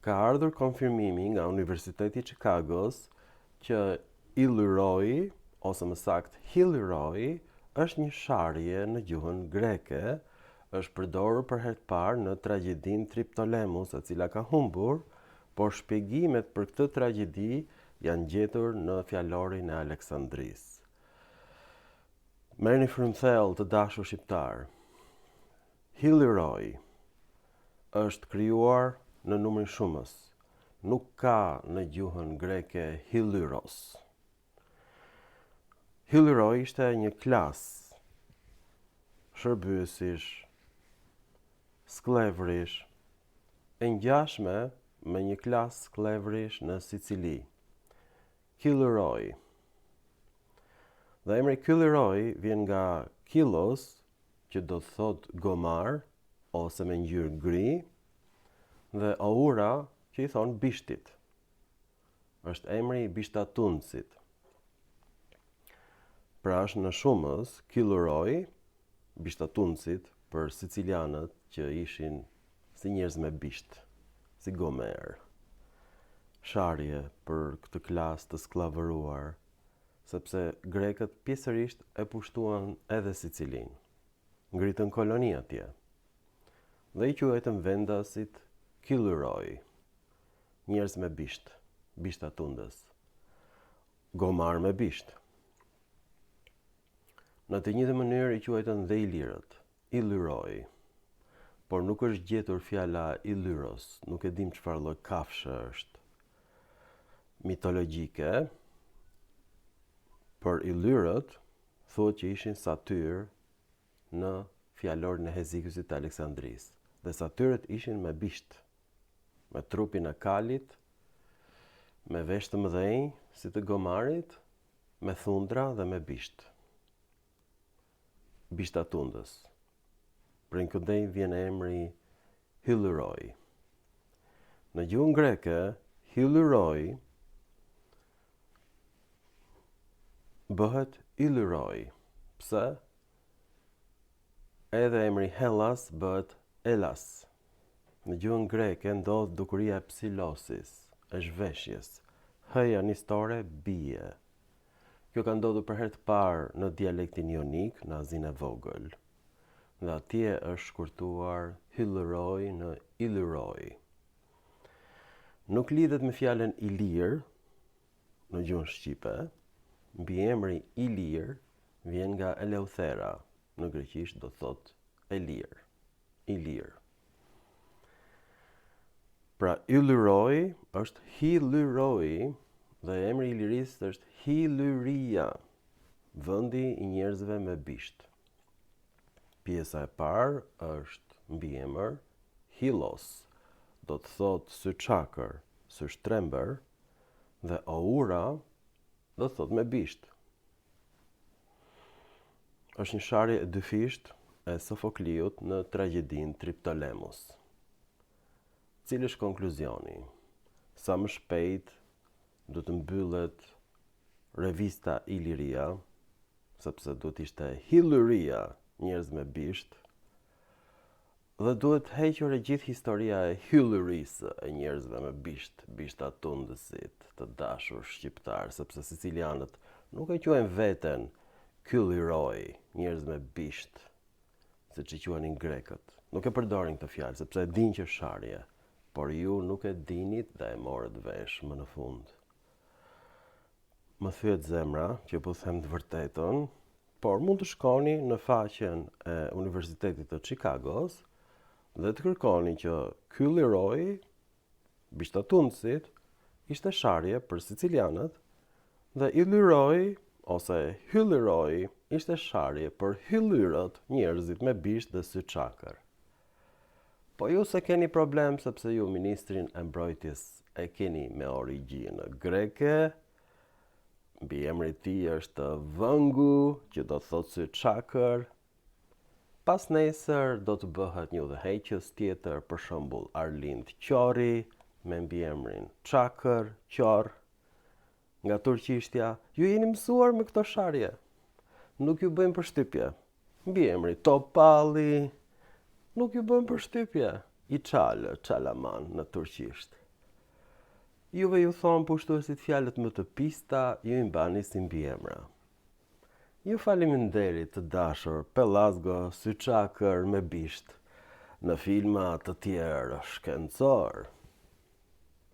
Ka ardhur konfirmimi nga Universiteti i Chicagos që Illyroi, ose më saktë Hillyroi, është një sharje në gjuhën greke, është përdorur për herë të parë në tragjedinë Triptolemus, e cila ka humbur, por shpjegimet për këtë tragjedi janë gjetur në fjalorin e Aleksandrisë. Merrni frymthell të dashur shqiptar. Hillyroi është krijuar në numrin shumës. Nuk ka në gjuhën greke Hillyros. Hillyroi ishte një klasë shërbësish, sklevrish, e ngjashme me një klasë sklevrish në Sicili. Hillyroi. Dhe emri Hillyroi vjen nga Kylos, që do të thotë gomar ose me ngjyrë gri, dhe Aura, që i thonë bishtit. Është emri i bishtatundësit. Pra është në shumës Hillyroi, bishtatundësit për sicilianët që ishin si njerëz me bisht, si Gomer. Sharje për këtë klasë të sklavëruar, sepse grekët pjesërisht e pushtuan edhe Sicilinë. Ngritën koloni atje. Dhe i quajtën vendasit Hillyroi, njerëz me bisht, bishtatundës. Gomar me bisht. Në të njëjtën mënyrë i quajtën dhe ilirët, Illyroi. Por nuk është gjetur fjala Illyros, nuk e dim çfarë lloj kafshë është. Mitologjike, por Illyrët thuhet që ishin satyr në fjalorin e Hezikusit të Aleksandrisë. Dhe satyrët ishin me bisht, me trupin e kalit, me veshë të mëdhenj, si të gomarit, me thundra dhe me bisht. Bishtatundës. Prej këndej vjen emri Hillyroi. Në gjuhën greke, Hillyroi bëhet Illyroi. Pse? Edhe emri Hellas bëhet Elas. Në gjuhën greke ndodh dukuria e psilosis, e zhveshjes. H-ja nistore bie. Kjo ka ndodhur për herë të parë në dialektin jonik, në Azinë e Vogël. Dhe atje është shkurtuar Hillyroi në Illyroi. Nuk lidhet me fjalën Ilir në gjuhën shqipe. Mbiemri Ilir vjen nga Eleuthera, në greqisht do thotë Elir. Ilir. Pra Illyroi është Hillyroi dhe emri i lirisë është Hillyria, vendi i njerëzve me bisht. Pjesa e parë është mbiemër Hilos, do të thotë syçakër, syshtrembër, dhe Aura do të thotë me bisht. Është një sharje e dyfisht e Sofokliut në tragjedinë Triptolemus. Cili është konkluzioni? Sa më shpejt do të mbyllet revista Illyria, sepse do të ishte Hillyria, njerëz me bisht, dhe duhet hequr e gjithë historia e hyllyrisë e njerëzve me bisht, bishtatundësit të dashur shqiptar, sepse sicilianët nuk e quajnë veten Hillyroi, njerëz me bisht, siç i quanin grekët. Nuk e përdorin këtë fjalë sepse e dinë që është sharje, por ju nuk e dinit dhe e morët vesh më në fund. Më thyet zemra që po them të vërtetën, por mund të shkoni në faqen e Universitetit të Chicagos dhe të kërkoni që Hillyroi, bishtatundësit, ishte sharje për sicilianët dhe Illyroi ose Hillyroi ishte sharje për hyllyrët, njerëzit me bisht dhe syçakër. Po ju se keni problem sepse ju ministrin e mbrojtjes e keni me origjinë greke, mbiemri i tij është Vëngu, që do të thotë syçakër. Pas nesër do të bëhet një udhëheqës tjetër, për shembull Arlind Qori, me mbiemrin Çakër, Qor, nga turqishtja. Ju jeni mësuar me këto sharje. Nuk ju bëjmë përshtypje. Mbiemri Topalli, nuk ju bëjmë përshtypje. I Çalë, Çalaman në turqisht. Juve ju thonë pushtuesit fjalët më të pista, ju i mbani si mbiemra. Ju faleminderit të dashur, Pellazgo, Syçakër me bisht, në filma të tjerë shkencor.